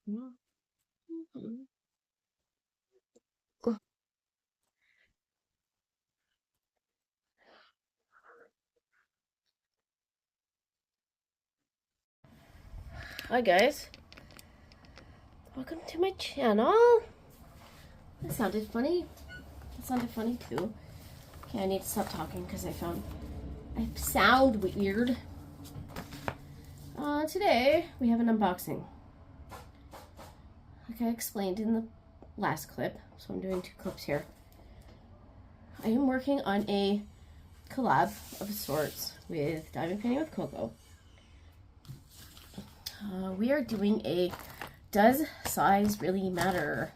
Hi guys, welcome to my channel. That sounded funny. That sounded funny too. Okay, I need to stop talking because I sound weird. Today we have an unboxing. Like I explained in the last clip, so I'm doing 2 clips here. I am working on a collab of sorts with Diamond Painting with Coco. We are doing a Does Size Really Matter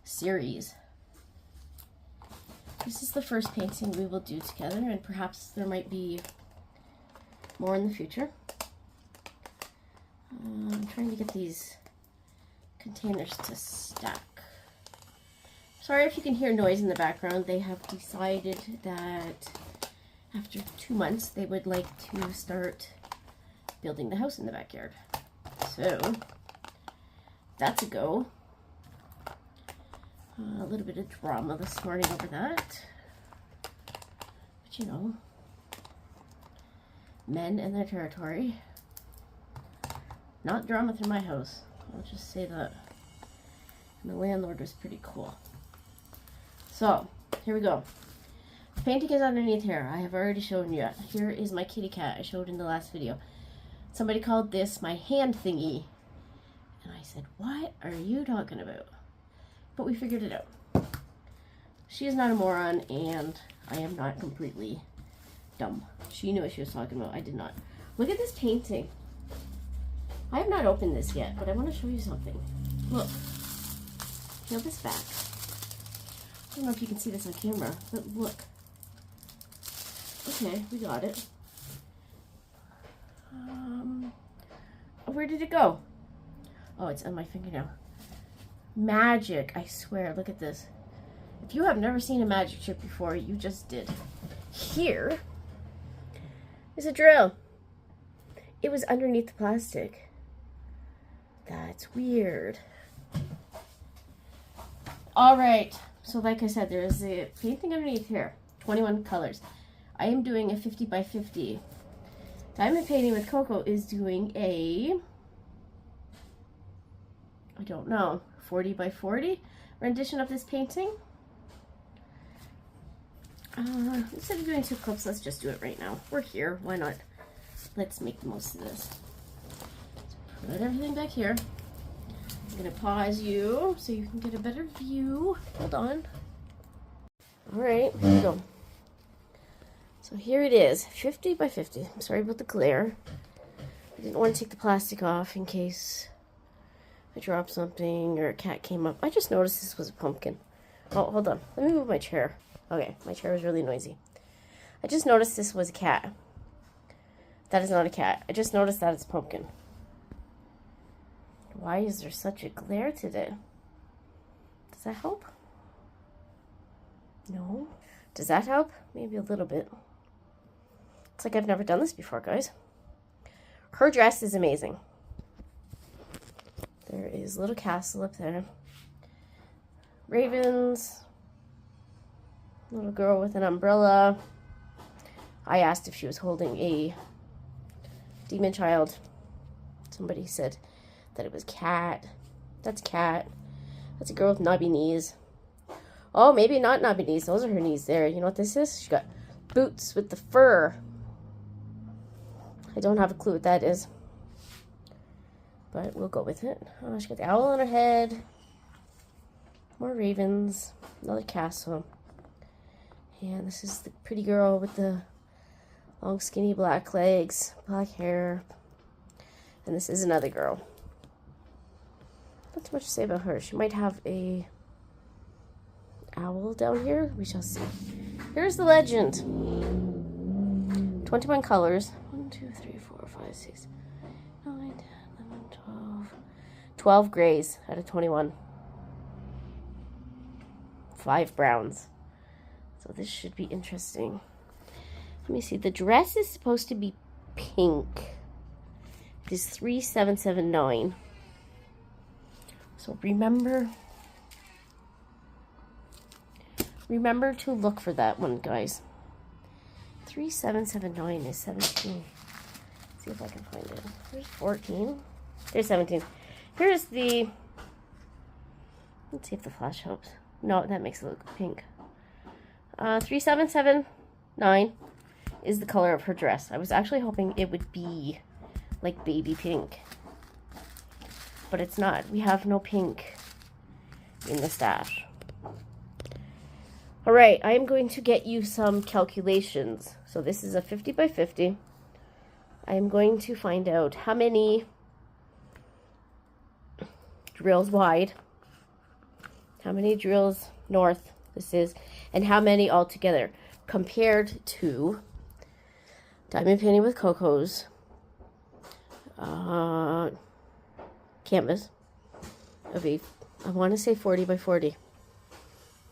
series. This is the first painting we will do together, and perhaps there might be more in the future. I'm trying to get these containers to stack. Sorry if you can hear noise in the background. They have decided that after 2 months they would like to start building the house in the backyard. So that's a go. A little bit of drama this morning over that. But you know, men and their territory. Not drama through my house. I'll just say that. And the landlord was pretty cool. So, here we go. The painting is underneath here. I have already shown you. Here is my kitty cat I showed in the last video. Somebody called this my hand thingy. And I said, what are you talking about? But we figured it out. She is not a moron, and I am not completely dumb. She knew what she was talking about. I did not. Look at this painting. I have not opened this yet, but I want to show you something. Look. Peel this back. I don't know if you can see this on camera, but look. Okay, we got it. Where did it go? Oh, it's on my fingernail. Magic, I swear. Look at this. If you have never seen a magic trick before, you just did. Here is a drill. It was underneath the plastic. That's weird. All right. So like I said, there is a painting underneath here. 21 colors. I am doing a 50 by 50. Diamond Painting with Coco is doing a, I don't know, 40 by 40 rendition of this painting. Instead of doing 2 clips, let's just do it right now. We're here. Why not? Let's make the most of this. Let's put everything back here. I'm going to pause you so you can get a better view. Hold on. All right, here we go. So here it is, 50 by 50. I'm sorry about the glare. I didn't want to take the plastic off in case I dropped something or a cat came up. I just noticed this was a pumpkin. Oh, hold on. Let me move my chair. Okay, my chair was really noisy. I just noticed this was a cat. That is not a cat. I just noticed that it's pumpkin. Why is there such a glare today? Does that help? No. Does that help? Maybe a little bit. It's like I've never done this before, guys. Her dress is amazing. There is a little castle up there. Ravens. Little girl with an umbrella. I asked if she was holding a demon child. Somebody said that it was cat. That's cat. That's a girl with knobby knees. Oh, maybe not knobby knees. Those are her knees there. You know what this is? She got boots with the fur. I don't have a clue what that is. But we'll go with it. Oh, she got the owl on her head. More ravens. Another castle. And this is the pretty girl with the long, skinny black legs, black hair. And this is another girl. Not too much to say about her. She might have a owl down here. We shall see. Here's the legend. 21 colors. 1, 2, 3, 4, 5, 6, 9, 10, 11, 12. 12 grays out of 21. 5 browns. So this should be interesting. Let me see. The dress is supposed to be pink. It is 3779. So remember to look for that one, guys. 3779 is 17. Let's see if I can find it. There's 14. There's 17. Here's the... Let's see if the flash helps. No, that makes it look pink. 3779 is the color of her dress. I was actually hoping it would be like baby pink, but it's not. We have no pink in the stash. All right, I am going to get you some calculations. So this is a 50 by 50. I am going to find out how many drills wide, how many drills north this is, and how many altogether compared to Diamond Painting with Cocos canvas of a, I want to say 40 by 40.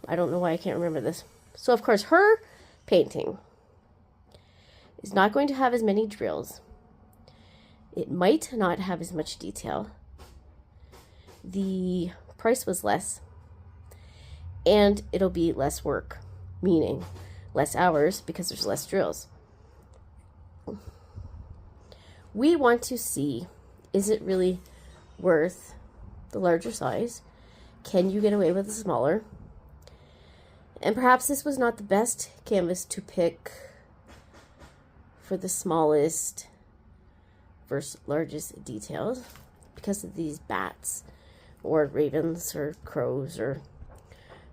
I don't know why I can't remember this. So of course her painting is not going to have as many drills. It might not have as much detail. The price was less, and it'll be less work, meaning less hours because there's less drills. We want to see, is it really worth the larger size? Can you get away with a smaller? And perhaps this was not the best canvas to pick for the smallest versus largest details because of these bats or ravens or crows or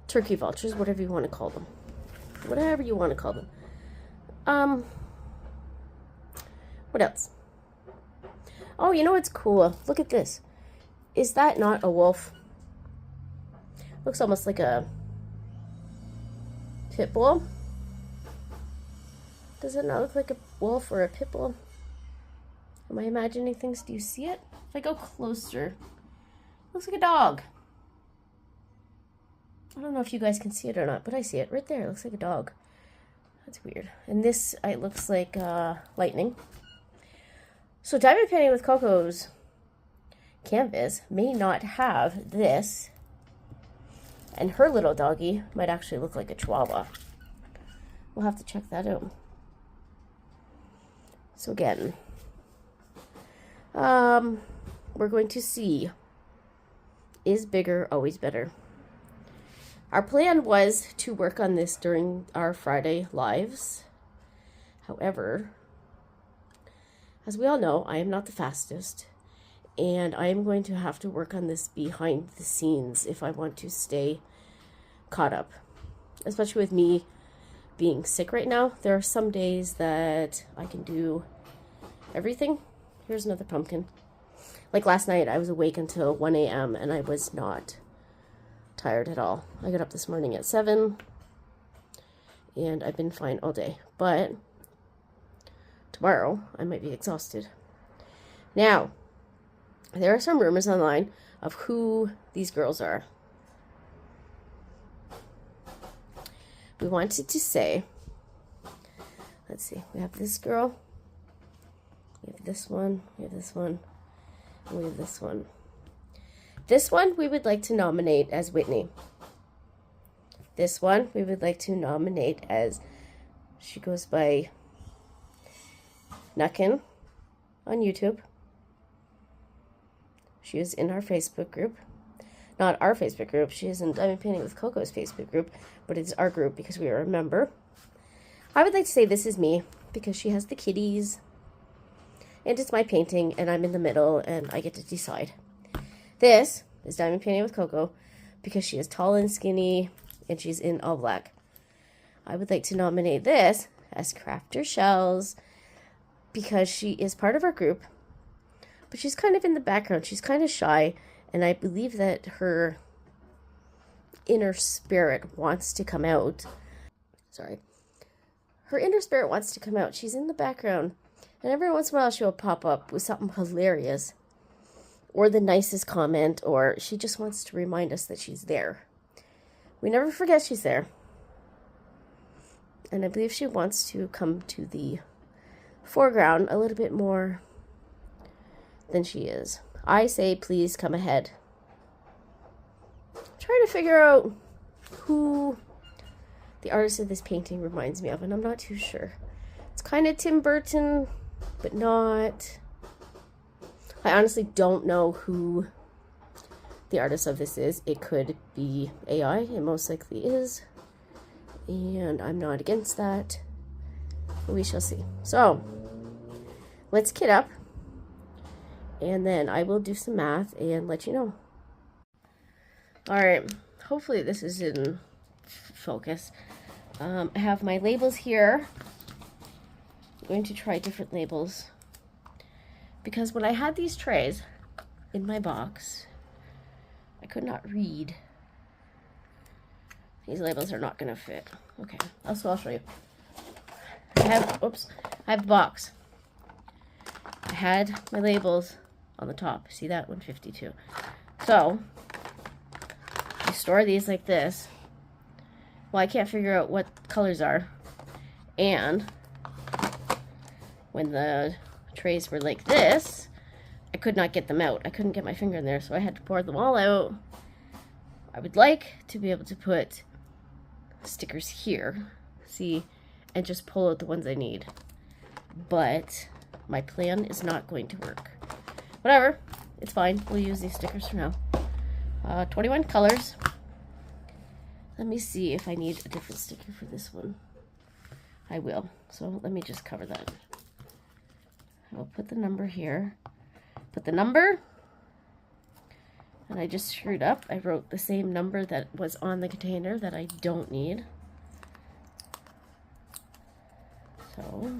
turkey vultures, whatever you want to call them. Whatever you want to call them. What else? Oh, you know what's cool? Look at this. Is that not a wolf? Looks almost like a pit bull. Does it not look like a wolf or a pit bull? Am I imagining things? Do you see it? If I go closer, it looks like a dog. I don't know if you guys can see it or not, but I see it right there. It looks like a dog. That's weird. And this, it looks like lightning. So Diamond Painting with Cocos canvas may not have this, and her little doggy might actually look like a chihuahua. We'll have to check that out. So again, we're going to see, is bigger always better? Our plan was to work on this during our Friday lives. However, as we all know, I am not the fastest, and I am going to have to work on this behind the scenes if I want to stay caught up. Especially with me being sick right now, there are some days that I can do everything. Here's another pumpkin. Like last night, I was awake until 1 a.m. and I was not tired at all. I got up this morning at 7 and I've been fine all day. But tomorrow, I might be exhausted. Now, there are some rumors online of who these girls are. We wanted to say, let's see, we have this girl, we have this one, we have this one, and we have this one. This one we would like to nominate as Whitney. This one we would like to nominate as, she goes by Nuckin on YouTube. She is in our Facebook group. Not our Facebook group. She is in Diamond Painting with Cocos Facebook group, but it's our group because we are a member. I would like to say this is me because she has the kitties and it's my painting and I'm in the middle and I get to decide. This is Diamond Painting with Coco because she is tall and skinny and she's in all black. I would like to nominate this as Crafter Shells because she is part of our group, but she's kind of in the background. She's kind of shy, and I believe that her inner spirit wants to come out. Sorry. Her inner spirit wants to come out. She's in the background, and every once in a while she'll pop up with something hilarious or the nicest comment, or she just wants to remind us that she's there. We never forget she's there. And I believe she wants to come to the foreground a little bit more than she is. I say, please come ahead. trying to figure out who the artist of this painting reminds me of, and I'm not too sure. It's kind of Tim Burton, but not. I honestly don't know who the artist of this is. It could be AI. It most likely is. And I'm not against that. But we shall see. So, let's kit up. And then I will do some math and let you know. Alright. Hopefully this is in focus. I have my labels here. I'm going to try different labels. Because when I had these trays in my box, I could not read. These labels are not going to fit. Okay, so I'll show you. I have a box. I had my labels on the top. See that? 152. So, you store these like this. Well, I can't figure out what colors are. And when the trays were like this, I could not get them out. I couldn't get my finger in there, so I had to pour them all out. I would like to be able to put stickers here, see, and just pull out the ones I need. But my plan is not going to work. Whatever, it's fine. We'll use these stickers for now. 21 colors. Let me see if I need a different sticker for this one. I will. So let me just cover that. I'll put the number here. Put the number. And I just screwed up. I wrote the same number that was on the container that I don't need. So,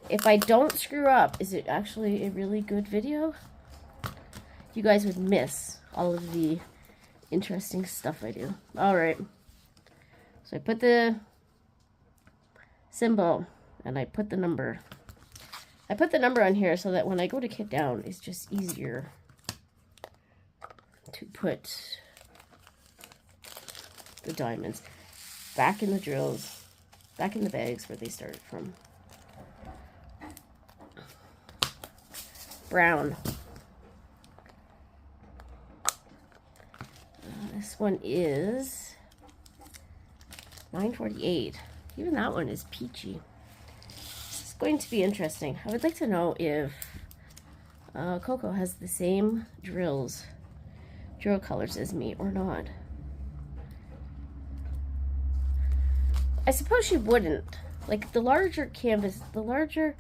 if I don't screw up, is it actually a really good video? You guys would miss all of the interesting stuff I do. Alright. So I put the symbol and I put the number. I put the number on here so that when I go to kit down, it's just easier to put the diamonds back in the drills, back in the bags where they started from. Brown. This one is 948. Even that one is peachy. This is going to be interesting. I would like to know if Coco has the same drill colors as me or not. I suppose she wouldn't. Like, the larger canvas, the larger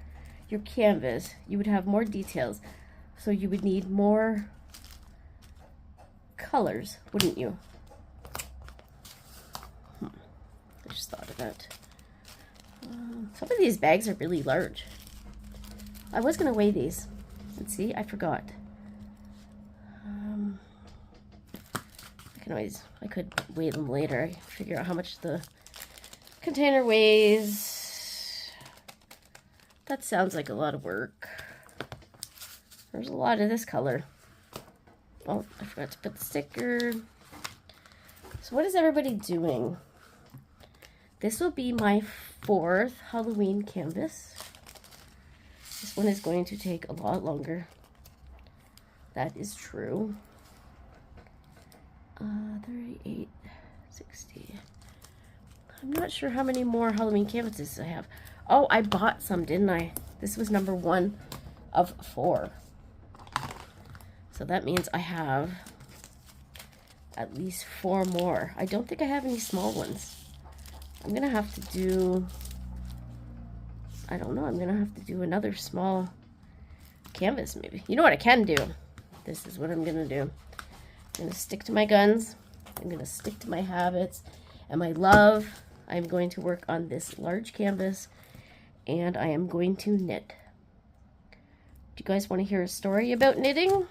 your canvas, you would have more details. So you would need more colors, wouldn't you? I just thought of that. Some of these bags are really large. I was going to weigh these. Let's see, I forgot. I could weigh them later. Figure out how much the container weighs. That sounds like a lot of work. There's a lot of this color. Oh, I forgot to put the sticker. So what is everybody doing? This will be my 4th Halloween canvas. This one is going to take a lot longer. That is true. 38, 60. I'm not sure how many more Halloween canvases I have. Oh, I bought some, didn't I? This was number 1 of 4. So that means I have at least 4 more. I don't think I have any small ones. I'm going to have to do, I don't know, I'm going to have to do another small canvas maybe. You know what I can do? This is what I'm going to do. I'm going to stick to my guns. I'm going to stick to my habits and my love. I'm going to work on this large canvas and I am going to knit. Do you guys want to hear a story about knitting?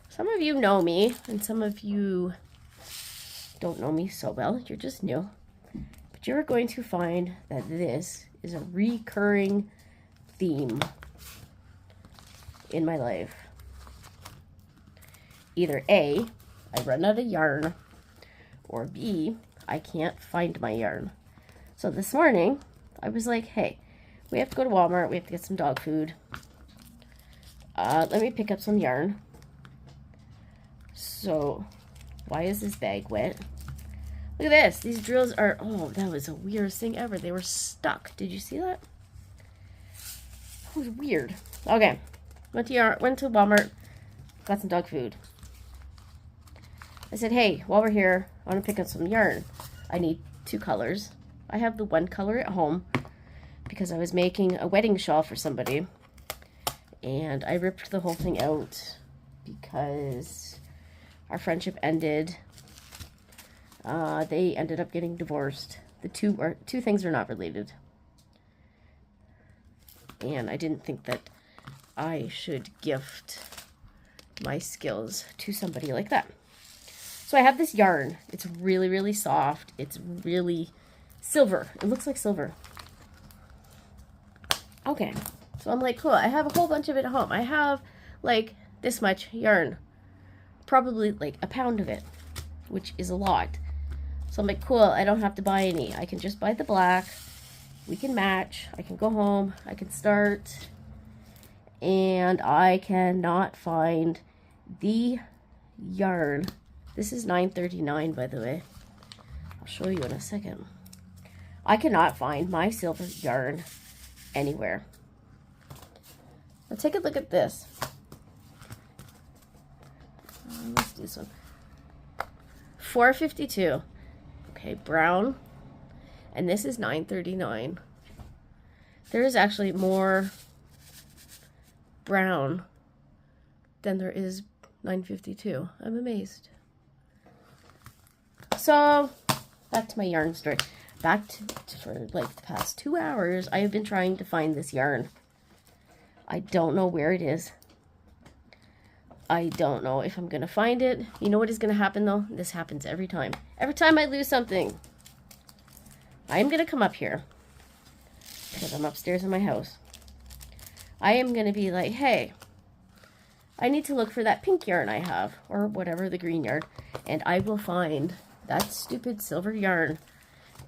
Some of you know me and some of you don't know me so well. You're just new. But you're going to find that this is a recurring theme in my life. Either A, I run out of yarn, or B, I can't find my yarn. So this morning, I was like, hey, we have to go to Walmart, we have to get some dog food. Let me pick up some yarn. So, why is this bag wet? Look at this. These drills are, oh, that was the weirdest thing ever. They were stuck. Did you see that? That was weird. Okay. Went to Walmart. Got some dog food. I said, hey, while we're here, I want to pick up some yarn. I need 2 colors. I have the 1 color at home because I was making a wedding shawl for somebody. And I ripped the whole thing out because our friendship ended. They ended up getting divorced. The two things are not related. And I didn't think that I should gift my skills to somebody like that. So I have this yarn. It's really, really soft. It's really silver. It looks like silver. Okay. So I'm like, cool. I have a whole bunch of it at home. I have like this much yarn. Probably like a pound of it, which is a lot. So I'm like, cool. I don't have to buy any. I can just buy the black. We can match. I can go home. I can start. And I cannot find the yarn. This is $9.39, by the way. I'll show you in a second. I cannot find my silver yarn anywhere. Now take a look at this. Let's do this one. $4.52. Okay, brown. And this is $9.39. There is actually more brown than there is $9.52. I'm amazed. So, back to my yarn story. Back to for like the past 2 hours, I have been trying to find this yarn. I don't know where it is. I don't know if I'm going to find it. You know what is going to happen though? This happens every time. Every time I lose something, I'm going to come up here because I'm upstairs in my house. I am going to be like, hey, I need to look for that pink yarn I have, or whatever, the green yarn, and I will find that stupid silver yarn,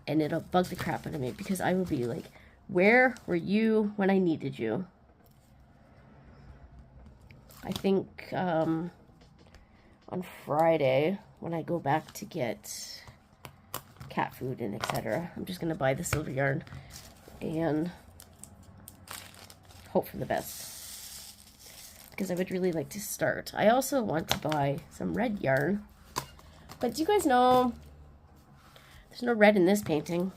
and it'll bug the crap out of me because I will be like, where were you when I needed you? I think on Friday, when I go back to get cat food and etc., I'm just going to buy the silver yarn and hope for the best, because I would really like to start. I also want to buy some red yarn, but do you guys know, there's no red in this painting,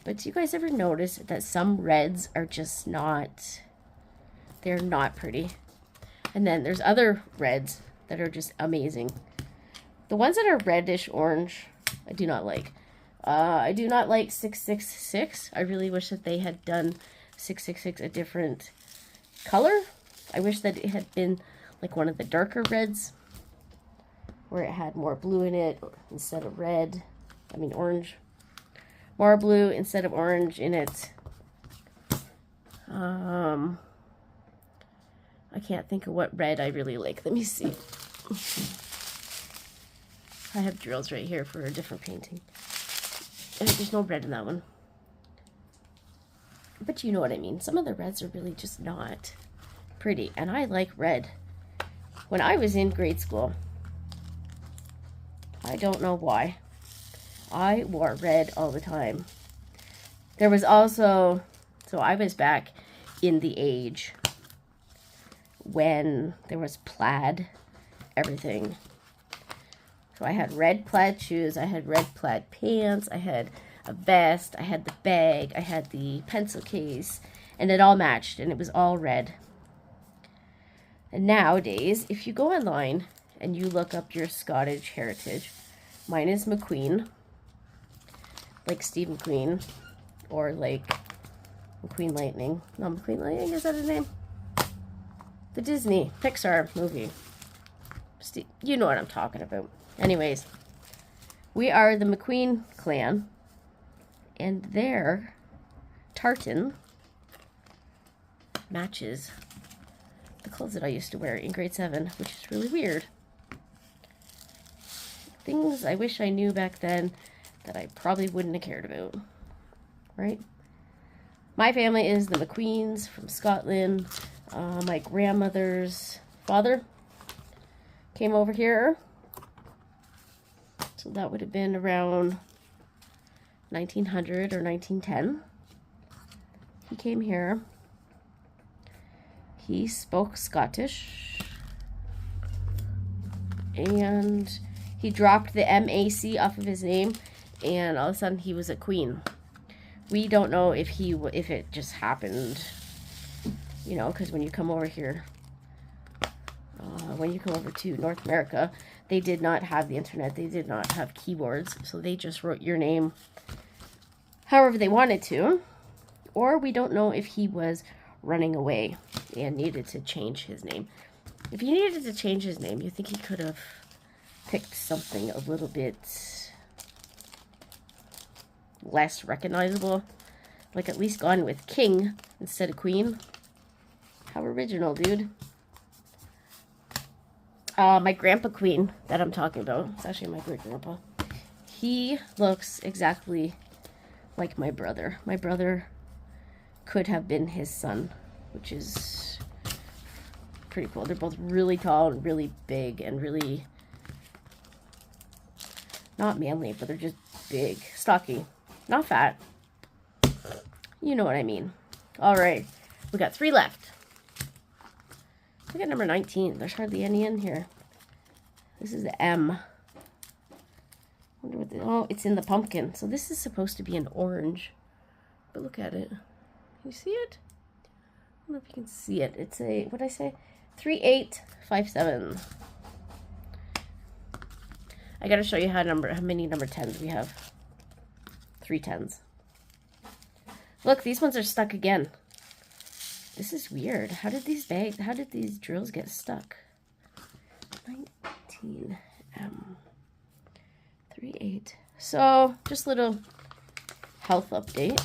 but do you guys ever notice that some reds are just not, they're not pretty? And then there's other reds that are just amazing. The ones that are reddish orange, I do not like. I do not like 666. I really wish that they had done 666 a different color. I wish that it had been like one of the darker reds, where it had more blue in it instead of red. I mean orange. More blue instead of orange in it. I can't think of what red I really like. Let me see. I have drills right here for a different painting. There's no red in that one. But you know what I mean. Some of the reds are really just not pretty. And I like red. When I was in grade school, I don't know why, I wore red all the time. There was also, so I was back in the age when there was plaid, everything. So I had red plaid shoes, I had red plaid pants, I had a vest, I had the bag, I had the pencil case, and it all matched, and it was all red. And nowadays, if you go online and you look up your Scottish heritage, mine is McQueen, like Steve McQueen, or like McQueen Lightning. No, McQueen Lightning, is that his name? The Disney Pixar movie. You know what I'm talking about. Anyways, we are the McQueen clan, and their tartan matches the clothes that I used to wear in grade 7, which is really weird. Things I wish I knew back then that I probably wouldn't have cared about, right? My family is the McQueens from Scotland. My grandmother's father came over here. So that would have been around 1900 or 1910. He came here. He spoke Scottish. And he dropped the MAC off of his name, and all of a sudden he was a queen. We don't know if it just happened, you know, because when you come over here, when you come over to North America, they did not have the internet. They did not have keyboards, so they just wrote your name however they wanted to. Or we don't know if he was running away and needed to change his name. If he needed to change his name, you think he could have picked something a little bit less recognizable? Like at least gone with king instead of queen. How original, dude. My grandpa queen that I'm talking about, it's actually my great grandpa. He looks exactly like my brother. My brother could have been his son, which is pretty cool. They're both really tall and really big and really not manly, but they're just big, stocky, not fat. You know what I mean. All right, we got 3 left. Look at number 19. There's hardly any in here. This is the M. Wonder what oh, it's in the pumpkin. So this is supposed to be an orange. But look at it. Can you see it? I don't know if you can see it. It's a, what did I say? 3857. I gotta show you how many number 10s we have. 3 10s. Look, these ones are stuck again. This is weird. How did these drills get stuck? 19M 38. So, just a little health update.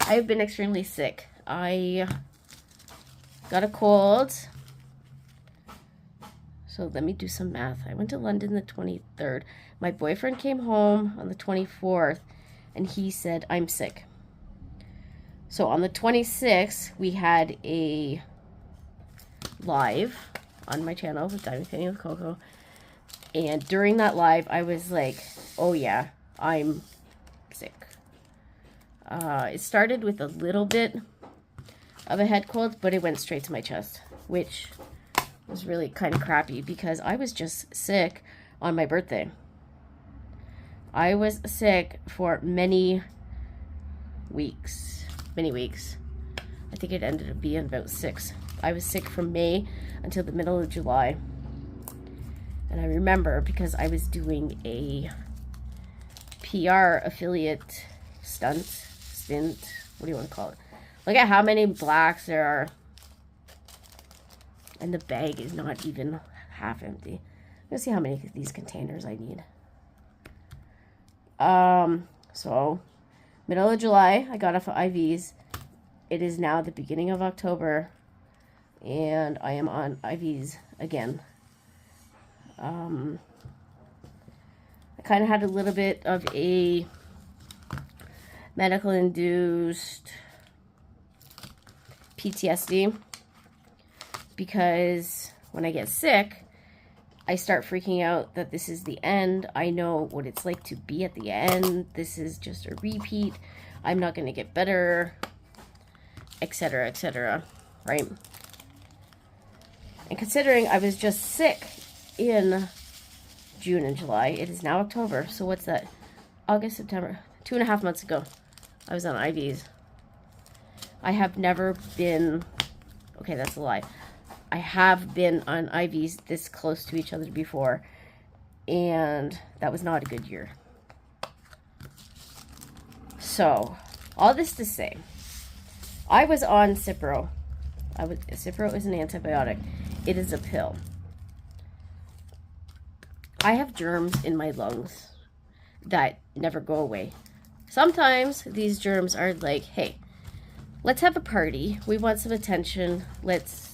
I've been extremely sick. I got a cold. So let me do some math. I went to London the 23rd. My boyfriend came home on the 24th and he said, I'm sick. So on the 26th, we had a live on my channel with Diamond Painting with Coco. And during that live, I was like, oh yeah, I'm sick. It started with a little bit of a head cold, but it went straight to my chest, which was really kind of crappy because I was just sick on my birthday. I was sick for many weeks. I think it ended up being about 6. I was sick from May until the middle of July. And I remember because I was doing a PR affiliate stint, what do you want to call it? Look at how many blacks there are. And the bag is not even half empty. Let's see how many of these containers I need. So middle of July, I got off of IVs. It is now the beginning of October, and I am on IVs again. I kind of had a little bit of a medical-induced PTSD because when I get sick, I start freaking out that this is the end. I know what it's like to be at the end. This is just a repeat. I'm not going to get better, etc., right? And considering I was just sick in June and July, it is now October. So what's that? August, September. 2.5 months ago, I was on IVs. I have never been, okay, that's a lie. I have been on IVs this close to each other before, and that was not a good year. So, all this to say, I was on Cipro. Cipro is an antibiotic. It is a pill. I have germs in my lungs that never go away. Sometimes these germs are like, hey, let's have a party. We want some attention. Let's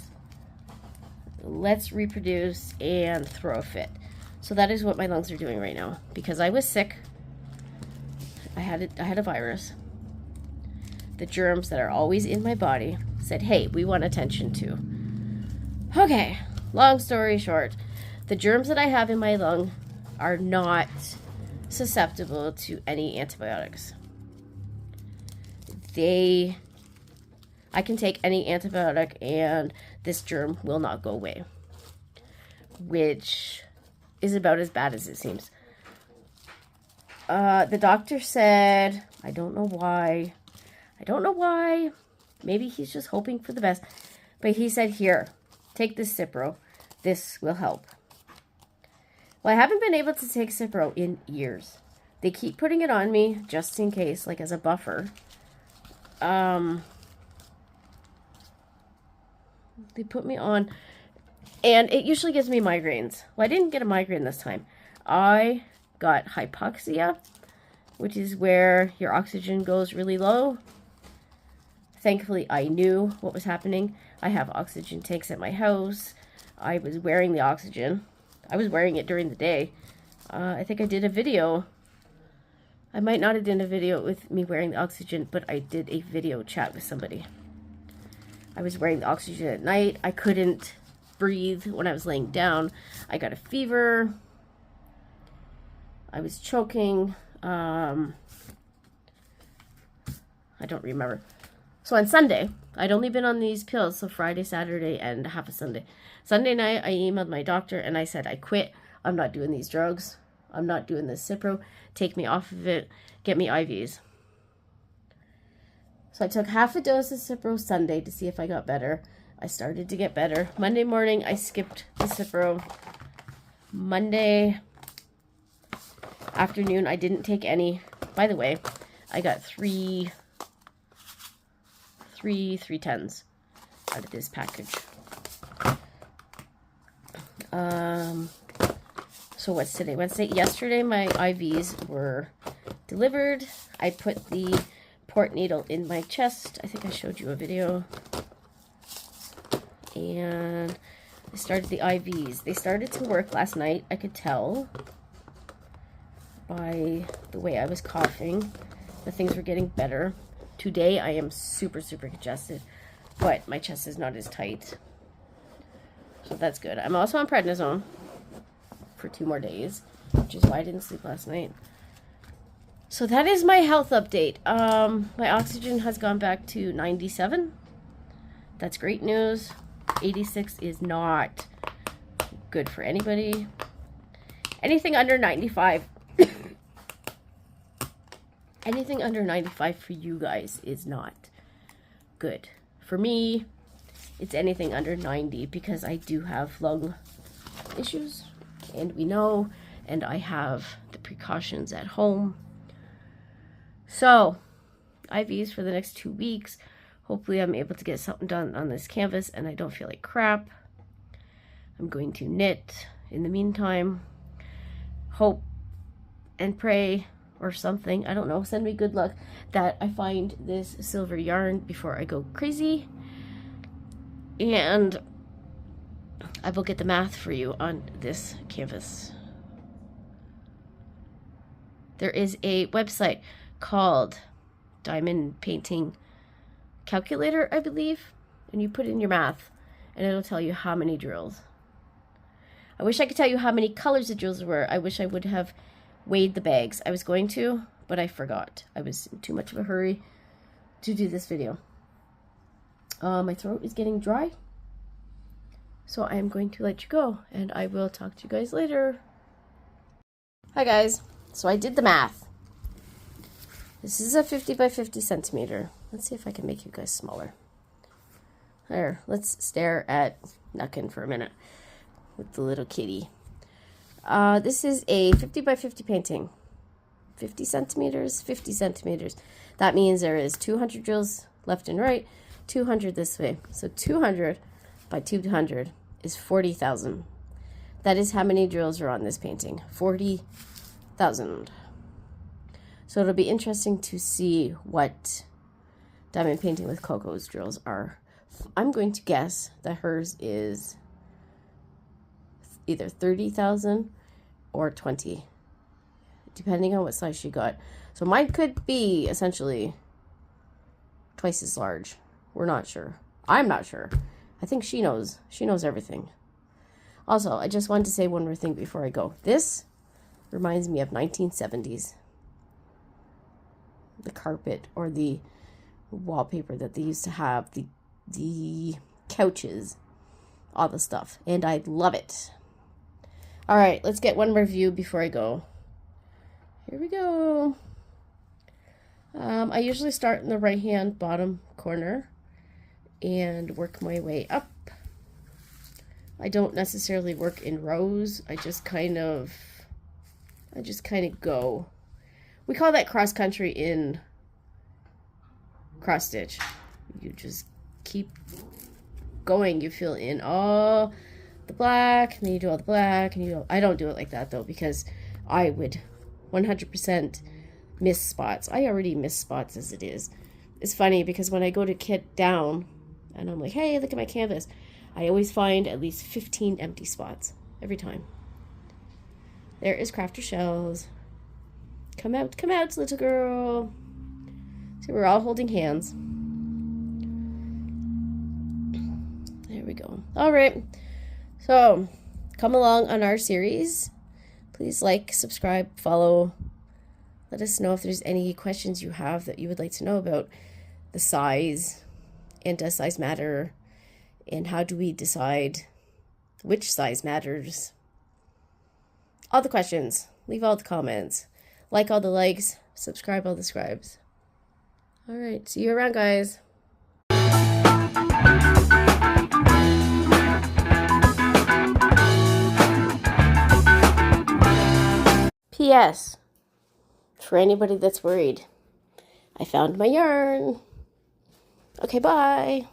reproduce and throw a fit. So that is what my lungs are doing right now. Because I was sick. I had a virus. The germs that are always in my body said, hey, we want attention too. Okay, long story short, the germs that I have in my lung are not susceptible to any antibiotics. I can take any antibiotic and this germ will not go away, which is about as bad as it seems. The doctor said, I don't know why, maybe he's just hoping for the best, but he said, here, take this Cipro, this will help. Well, I haven't been able to take Cipro in years. They keep putting it on me just in case, like as a buffer. They put me on, and it usually gives me migraines. Well, I didn't get a migraine this time. I got hypoxia, which is where your oxygen goes really low. Thankfully, I knew what was happening. I have oxygen tanks at my house. I was wearing the oxygen. I was wearing it during the day. I think I did a video. I might not have done a video with me wearing the oxygen, but I did a video chat with somebody. I was wearing the oxygen at night. I couldn't breathe when I was laying down. I got a fever. I was choking. I don't remember. So on Sunday, I'd only been on these pills, so Friday, Saturday, and half a Sunday. Sunday night, I emailed my doctor and I said, I quit. I'm not doing these drugs. I'm not doing this Cipro. Take me off of it. Get me IVs. So I took half a dose of Cipro Sunday to see if I got better. I started to get better. Monday morning, I skipped the Cipro. Monday afternoon, I didn't take any. By the way, I got three 310s out of this package. So what's today? Wednesday. Yesterday, my IVs were delivered. I put the port needle in my chest. I think I showed you a video. And I started the IVs. They started to work last night. I could tell by the way I was coughing that things were getting better. Today, I am super, super congested, but my chest is not as tight. So that's good. I'm also on prednisone for 2 more days, which is why I didn't sleep last night. So that is my health update. My oxygen has gone back to 97. That's great news. 86 is not good for anybody. Anything under 95. Anything under 95 for you guys is not good. For me, it's anything under 90 because I do have lung issues, and we know, and I have the precautions at home. So, IVs for the next 2 weeks. Hopefully I'm able to get something done on this canvas and I don't feel like crap. I'm going to knit in the meantime. Hope and pray or something, I don't know, send me good luck that I find this silver yarn before I go crazy. And I will get the math for you on this canvas. There is a website called Diamond Painting Calculator, I believe, and you put in your math and it'll tell you how many drills. I wish I could tell you how many colors the drills were. I wish I would have weighed the bags. I was going to, but I forgot. I was in too much of a hurry to do this video. My throat is getting dry, so I am going to let you go, and I will talk to you guys later. Hi guys. So I did the math. This is a 50 by 50 centimeter. Let's see if I can make you guys smaller. There, let's stare at Nuckin for a minute with the little kitty. This is a 50 by 50 painting. 50 centimeters, 50 centimeters. That means there is 200 drills left and right, 200 this way. So 200 by 200 is 40,000. That is how many drills are on this painting. 40,000. So it'll be interesting to see what diamond painting with Cocos drills are. I'm going to guess that hers is either 30,000 or 20, depending on what size she got. So mine could be essentially twice as large. We're not sure. I'm not sure. I think she knows. She knows everything. Also, I just wanted to say one more thing before I go. This reminds me of 1970s. The carpet or the wallpaper that they used to have, the couches, all the stuff. And I love it. All right, let's get one review before I go. Here we go. I usually start in the right-hand bottom corner and work my way up. I don't necessarily work in rows. I just kind of go. We call that cross country in cross stitch. You just keep going. You fill in all the black, and then you do all the black, and I don't do it like that though, because I would 100% miss spots. I already miss spots as it is. It's funny because when I go to kit down and I'm like, hey, look at my canvas, I always find at least 15 empty spots every time. There is Crafter Shells. Come out, little girl. See, we're all holding hands. There we go. All right. So, come along on our series. Please like, subscribe, follow. Let us know if there's any questions you have that you would like to know about the size and does size matter, and how do we decide which size matters. All the questions. Leave all the comments. Like all the likes. Subscribe all the scribes. All right. See you around, guys. P.S. For anybody that's worried, I found my yarn. Okay, bye.